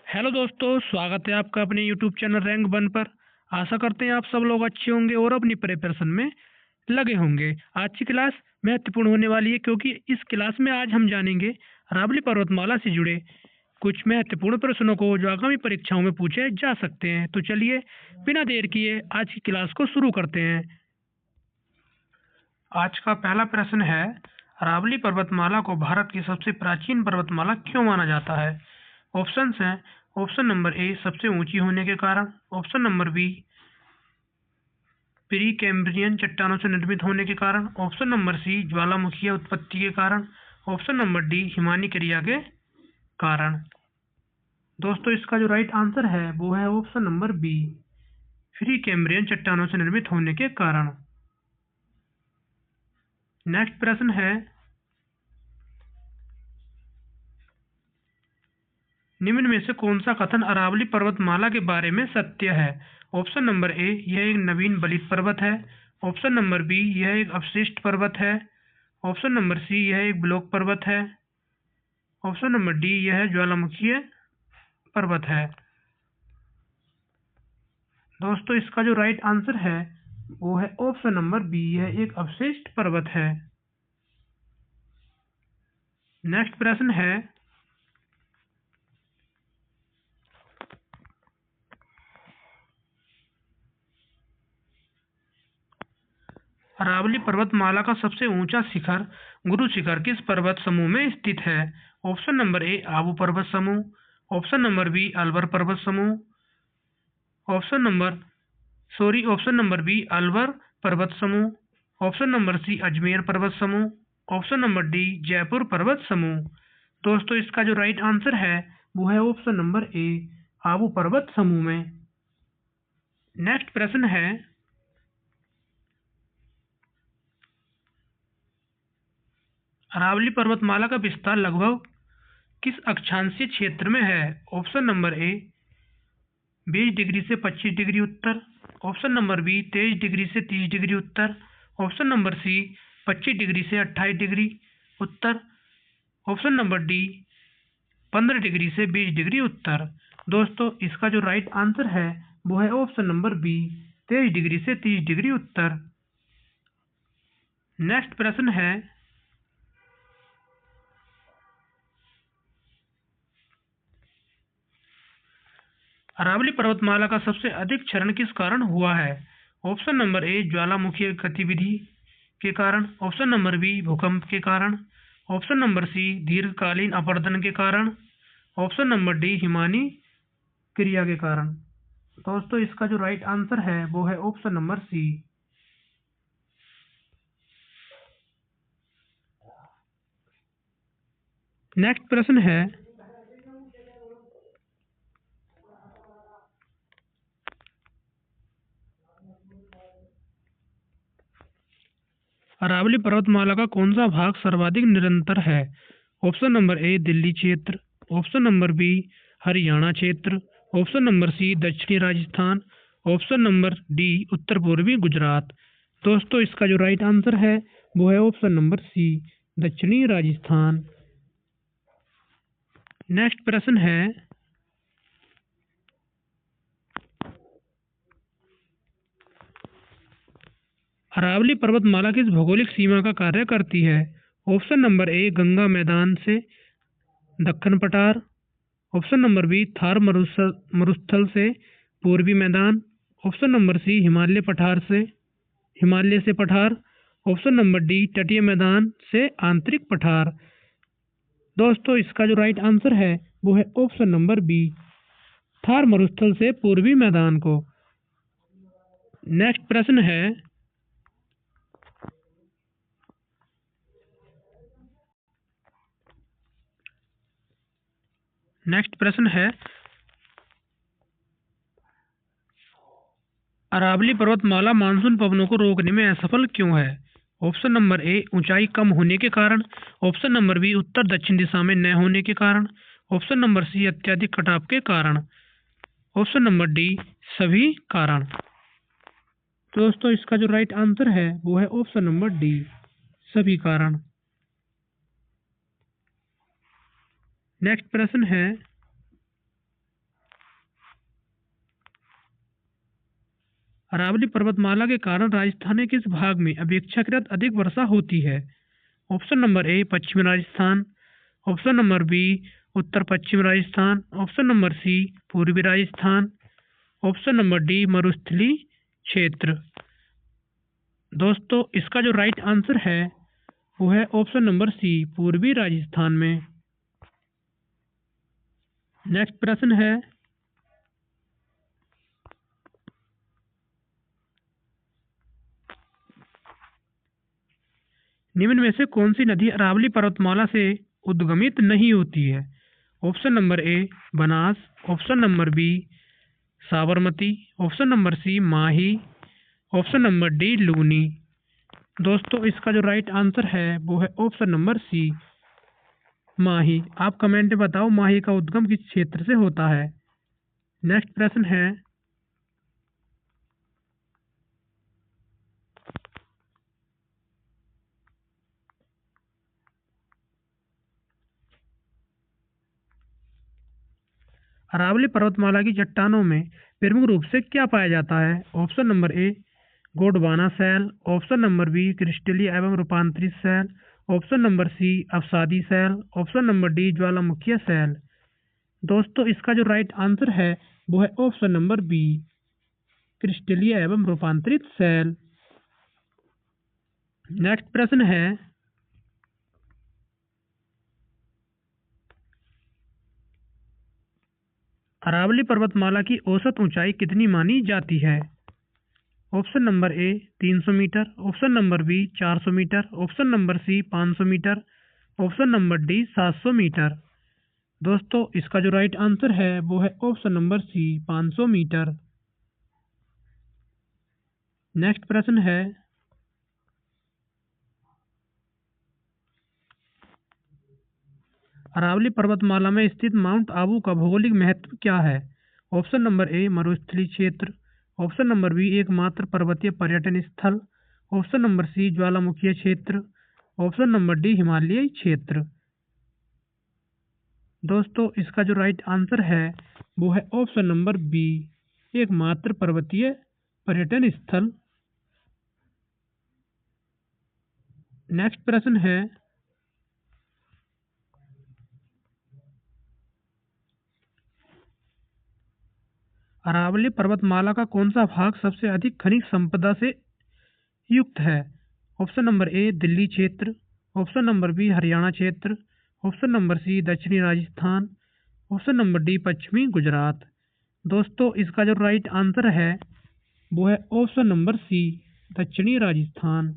Hello दोस्तों, स्वागत है आपका अपने यूट्यूब चैनल रैंक वन पर। आशा करते हैं आप सब लोग अच्छे होंगे और अपनी प्रिपरेशन में लगे होंगे। आज की क्लास महत्वपूर्ण होने वाली है क्योंकि इस क्लास में आज हम जानेंगे अरावली पर्वतमाला से जुड़े कुछ महत्वपूर्ण प्रश्नों को जो आगामी परीक्षाओं में पूछे जा सकते हैं। तो चलिए बिना देर किए आज की क्लास को शुरू करते हैं। आज का पहला प्रश्न है, अरावली पर्वतमाला को भारत की सबसे प्राचीन पर्वतमाला क्यों माना जाता है? ऑप्शंस हैं। ऑप्शन नंबर ए, सबसे ऊंची होने के कारण। Option number B, Precambrian चट्टानों से निर्मित होने के कारण। ऑप्शन नंबर सी, ज्वालामुखीय उत्पत्ति के कारण। ऑप्शन नंबर डी, हिमानी क्रिया के कारण। दोस्तों इसका जो राइट आंसर है वो है option number B, Precambrian चट्टानों से निर्मित होने के कारण। नेक्स्ट प्रश्न है, निम्न में से कौन सा कथन अरावली पर्वतमाला के बारे में सत्य है? ऑप्शन नंबर ए, यह एक नवीन बलित पर्वत है। ऑप्शन नंबर बी, यह एक अवशिष्ट पर्वत है। ऑप्शन नंबर सी, यह एक ब्लॉक पर्वत है। ऑप्शन नंबर डी, यह ज्वालामुखीय पर्वत है। दोस्तों इसका जो राइट आंसर है वो है ऑप्शन नंबर बी, यह एक अवशिष्ट पर्वत है। नेक्स्ट प्रश्न है, अरावली पर्वतमाला का सबसे ऊंचा शिखर गुरु शिखर किस पर्वत समूह में स्थित है? ऑप्शन नंबर ए, आबू पर्वत समूह। ऑप्शन नंबर बी, अलवर पर्वत समूह। ऑप्शन नंबर बी, अलवर पर्वत समूह। ऑप्शन नंबर सी, अजमेर पर्वत समूह। ऑप्शन नंबर डी, जयपुर पर्वत समूह। दोस्तों इसका जो राइट आंसर है वो है ऑप्शन नंबर ए, आबू पर्वत समूह में। नेक्स्ट प्रश्न है, अरावली पर्वतमाला का विस्तार लगभग किस अक्षांशीय क्षेत्र में है? ऑप्शन नंबर ए, 20 डिग्री से 25 डिग्री उत्तर। ऑप्शन नंबर बी, 23 डिग्री से 30 डिग्री उत्तर। ऑप्शन नंबर सी, 25 डिग्री से 28 डिग्री उत्तर। ऑप्शन नंबर डी, 15 डिग्री से 20 डिग्री उत्तर। दोस्तों इसका जो राइट आंसर है वो है ऑप्शन नंबर बी, 23 डिग्री से 30 डिग्री उत्तर। नेक्स्ट प्रश्न है, अरावली पर्वतमाला का सबसे अधिक क्षरण किस कारण हुआ है? ऑप्शन नंबर ए, ज्वालामुखीय गतिविधि के कारण। ऑप्शन नंबर बी, भूकंप के कारण। ऑप्शन नंबर सी, दीर्घकालीन अपरदन के कारण। ऑप्शन नंबर डी, हिमानी क्रिया के कारण। दोस्तों इसका जो राइट आंसर है वो है ऑप्शन नंबर सी। नेक्स्ट प्रश्न है, अरावली पर्वतमाला का कौन सा भाग सर्वाधिक निरंतर है? ऑप्शन नंबर ए, दिल्ली क्षेत्र। ऑप्शन नंबर बी, हरियाणा क्षेत्र। ऑप्शन नंबर सी, दक्षिणी राजस्थान। ऑप्शन नंबर डी, उत्तर पूर्वी गुजरात। दोस्तों इसका जो राइट आंसर है वो है ऑप्शन नंबर सी, दक्षिणी राजस्थान। नेक्स्ट प्रश्न है, अरावली पर्वतमाला किस भौगोलिक सीमा का कार्य करती है? ऑप्शन नंबर ए, गंगा मैदान से दक्कन पठार। ऑप्शन नंबर बी, थार मरुस्थल से पूर्वी मैदान। ऑप्शन नंबर सी, हिमालय से पठार। ऑप्शन नंबर डी, तटीय मैदान से आंतरिक पठार। दोस्तों इसका जो राइट आंसर है वो है ऑप्शन नंबर बी, थार मरुस्थल से पूर्वी मैदान को। नेक्स्ट प्रश्न है, अरावली पर्वतमाला मानसून पवनों को रोकने में असफल क्यों है? ऑप्शन नंबर ए, ऊंचाई कम होने के कारण। ऑप्शन नंबर बी, उत्तर दक्षिण दिशा में न होने के कारण। ऑप्शन नंबर सी, अत्यधिक कटाव के कारण। ऑप्शन नंबर डी, सभी कारण। दोस्तों इसका जो राइट आंसर है वो है ऑप्शन नंबर डी, सभी कारण। नेक्स्ट प्रश्न है, अरावली पर्वतमाला के कारण राजस्थान के किस भाग में अपेक्षाकृत अधिक वर्षा होती है? ऑप्शन नंबर ए पश्चिमी राजस्थान, ऑप्शन नंबर बी उत्तर पश्चिम राजस्थान, ऑप्शन नंबर सी पूर्वी राजस्थान, ऑप्शन नंबर डी मरुस्थलीय क्षेत्र। दोस्तों इसका जो राइट आंसर है वो है ऑप्शन नंबर सी पूर्वी राजस्थान में। नेक्स्ट प्रश्न है, निम्न में से कौन सी नदी अरावली पर्वतमाला से उद्गमित नहीं होती है? Option number A Banas, option number B Sabarmati, option number C Mahi, option number D Luni. दोस्तों इसका जो राइट आंसर है वो है ऑप्शन नंबर सी माही। आप कमेंट में बताओ माही का उद्गम किस क्षेत्र से होता है। नेक्स्ट प्रश्न है, अरावली पर्वतमाला की चट्टानों में प्रमुख रूप से क्या पाया जाता है? ऑप्शन नंबर ए गोंडवाना सेल, ऑप्शन नंबर बी क्रिस्टलीय एवं रूपांतरित सेल, ऑप्शन नंबर सी अवसादी सेल, ऑप्शन नंबर डी ज्वालामुखीय सेल। दोस्तों इसका जो राइट आंसर है वो है ऑप्शन नंबर बी क्रिस्टलीय एवं रूपांतरित सेल। नेक्स्ट प्रश्न है, अरावली पर्वतमाला की औसत ऊंचाई कितनी मानी जाती है? Option number A 300 metre, option number B 400 metre, option number C 500 metre, option number D 700 metre. दोस्तों इसका जो राइट आंसर है वो है option number C 500 metre. Next प्रश्न है, अरावली पर्वतमाला में स्थित माउंट आबू का भौगोलिक महत्व क्या है? ऑप्शन नंबर ए मरुस्थलीय क्षेत्र, ऑप्शन नंबर बी एकमात्र पर्वतीय पर्यटन स्थल, ऑप्शन नंबर सी ज्वालामुखीय क्षेत्र, ऑप्शन नंबर डी हिमालयी क्षेत्र। दोस्तों इसका जो राइट आंसर है वो है ऑप्शन नंबर बी एकमात्र पर्वतीय पर्यटन स्थल। नेक्स्ट प्रश्न है, अरावली पर्वतमाला का कौन सा भाग सबसे अधिक खनिज संपदा से युक्त है? ऑप्शन नंबर ए दिल्ली क्षेत्र, ऑप्शन नंबर बी हरियाणा क्षेत्र, ऑप्शन नंबर सी दक्षिणी राजस्थान, ऑप्शन नंबर डी पश्चिमी गुजरात। दोस्तों इसका जो राइट आंसर है वो है ऑप्शन नंबर सी दक्षिणी राजस्थान।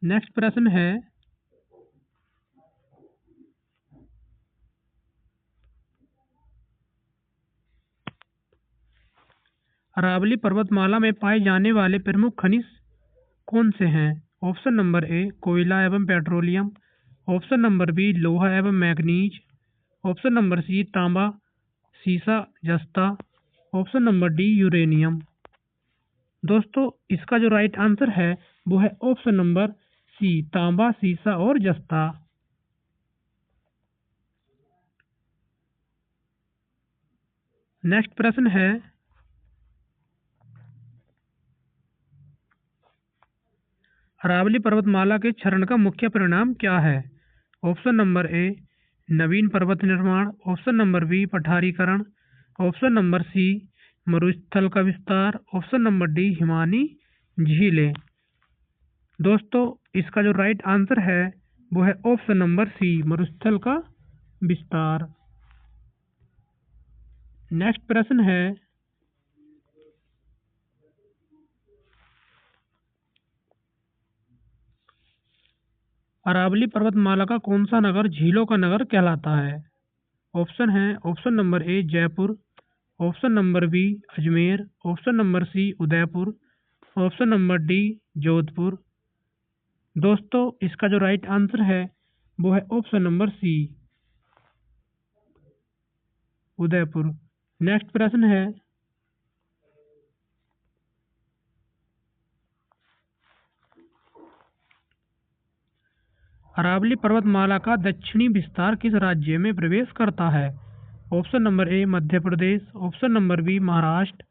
नेक्स्ट प्रश्न है, अरावली पर्वतमाला में पाए जाने वाले प्रमुख खनिज कौन से हैं? ऑप्शन नंबर ए कोयला एवं पेट्रोलियम, ऑप्शन नंबर बी लोहा एवं मैग्नीज, ऑप्शन नंबर सी तांबा सीसा जस्ता, ऑप्शन नंबर डी यूरेनियम। दोस्तों इसका जो राइट आंसर है वो है ऑप्शन नंबर सी तांबा सीसा और जस्ता। नेक्स्ट प्रश्न है, अरावली पर्वतमाला के क्षरण का मुख्य परिणाम क्या है? ऑप्शन नंबर ए नवीन पर्वत निर्माण, ऑप्शन नंबर बी पठारीकरण, ऑप्शन नंबर सी मरुस्थल का विस्तार, ऑप्शन नंबर डी हिमानी झीलें। दोस्तों इसका जो राइट आंसर है वो है ऑप्शन नंबर सी मरुस्थल का विस्तार। नेक्स्ट प्रश्न है, अरावली पर्वतमाला का कौन सा नगर झीलों का नगर कहलाता है? ऑप्शन है option number A Jaipur, option number B Ajmer, option number C Udaipur, option number D Jodhpur. दोस्तों इसका जो राइट आंसर है वो है option number C Udaipur. Next प्रश्न है, अरावली पर्वतमाला का दक्षिणी विस्तार किस राज्य में प्रवेश करता है? Option number A Madhya Pradesh, option number B Maharashtra,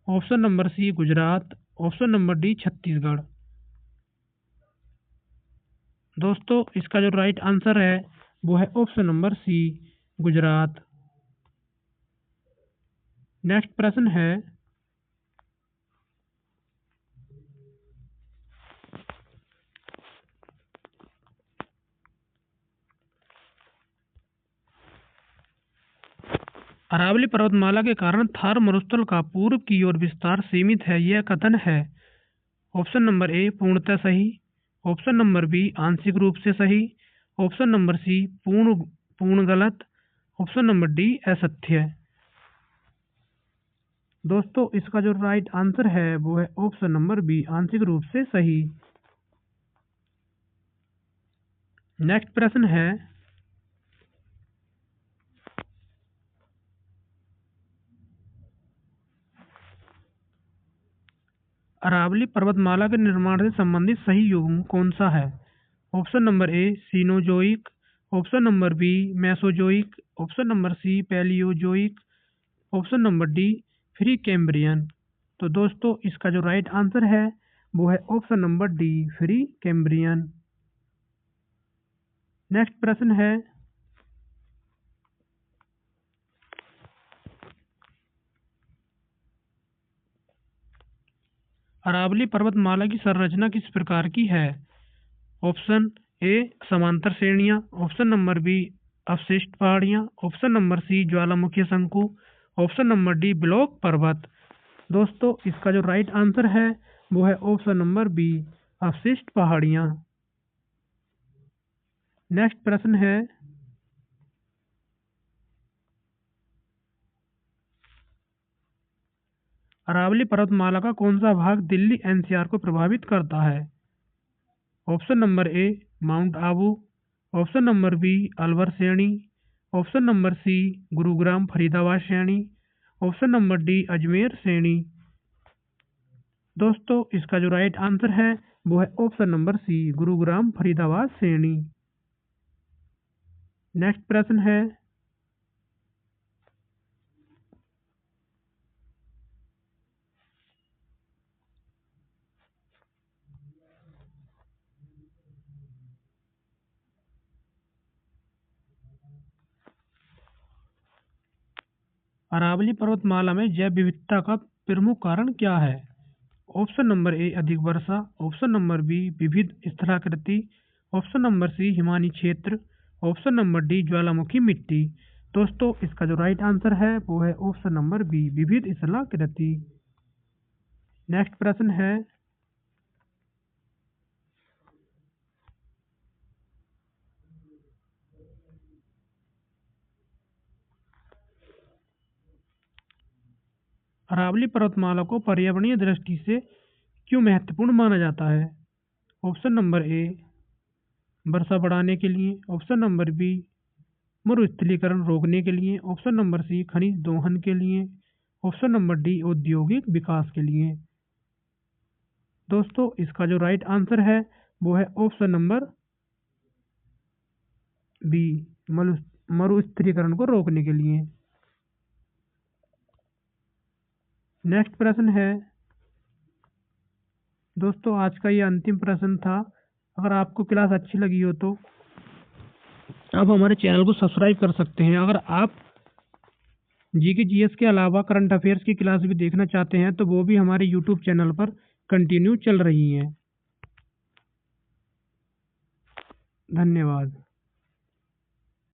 option number C Gujarat, option number D Chhattisgarh. दोस्तों इसका जो राइट आंसर है वो है option number C Gujarat. Next प्रश्न है, अरावली पर्वतमाला के कारण थार मरुस्थल का पूर्व की ओर विस्तार सीमित है, यह कथन है। ऑप्शन नंबर ए पूर्णतः सही, ऑप्शन नंबर बी आंशिक रूप से सही, ऑप्शन नंबर सी पूर्ण गलत, ऑप्शन नंबर डी असत्य। दोस्तों इसका जो राइट आंसर है वो है ऑप्शन नंबर बी आंशिक रूप से सही। नेक्स्ट प्रश्न है, अरावली पर्वतमाला के निर्माण से संबंधित सही युग कौन सा है? Option number A Cenozoic, option number B Mesozoic, option number C Palaeozoic, option number D Precambrian. तो दोस्तों इसका जो राइट आंसर है वो है option number D Precambrian. Next प्रश्न है, अरावली पर्वतमाला की संरचना किस प्रकार की है? ऑप्शन ए समांतर श्रेणियां, ऑप्शन नंबर बी अवशिष्ट पहाड़ियां, ऑप्शन नंबर सी ज्वालामुखी शंकु, ऑप्शन नंबर डी ब्लॉक पर्वत। दोस्तों इसका जो राइट आंसर है वो है ऑप्शन नंबर बी अवशिष्ट पहाड़ियां। नेक्स्ट प्रश्न है, अरावली पर्वतमाला का कौन सा भाग दिल्ली एनसीआर को प्रभावित करता है? Option number A mount Abu, option number B Alwar श्रेणी, option number C Gurugram Faridabad श्रेणी, ऑप्शन नंबर डी अजमेर श्रेणी। दोस्तों इसका जो राइट आंसर है वो है option number C Gurugram Faridabad श्रेणी। नेक्स्ट प्रश्न है, अरावली पर्वतमाला में जैव विविधता का प्रमुख कारण क्या है? ऑप्शन नंबर ए अधिक वर्षा, ऑप्शन नंबर बी विविध स्थलाकृति, ऑप्शन नंबर सी हिमानी क्षेत्र, ऑप्शन नंबर डी ज्वालामुखी मिट्टी। दोस्तों इसका जो राइट आंसर है वो है ऑप्शन नंबर बी विविध स्थलाकृति। नेक्स्ट प्रश्न है, अरावली पर्वतमाला को पर्यावरणीय दृष्टि से क्यों महत्वपूर्ण माना जाता है? ऑप्शन नंबर ए वर्षा बढ़ाने के लिए, ऑप्शन नंबर बी मरुस्थलीकरण रोकने के लिए, ऑप्शन नंबर सी खनिज दोहन के लिए, ऑप्शन नंबर डी औद्योगिक विकास के लिए। दोस्तों इसका जो राइट आंसर है वो है ऑप्शन नंबर बी मरुस्थलीकरण को रोकने के लिए। नेक्स्ट प्रश्न है, दोस्तों आज का ये अंतिम प्रश्न था। अगर आपको क्लास अच्छी लगी हो तो आप हमारे चैनल को सब्सक्राइब कर सकते हैं। अगर आप जीके जीएस के अलावा करंट अफेयर्स की क्लास भी देखना चाहते हैं तो वो भी हमारे यूट्यूब चैनल पर कंटिन्यू चल रही हैं। धन्यवाद।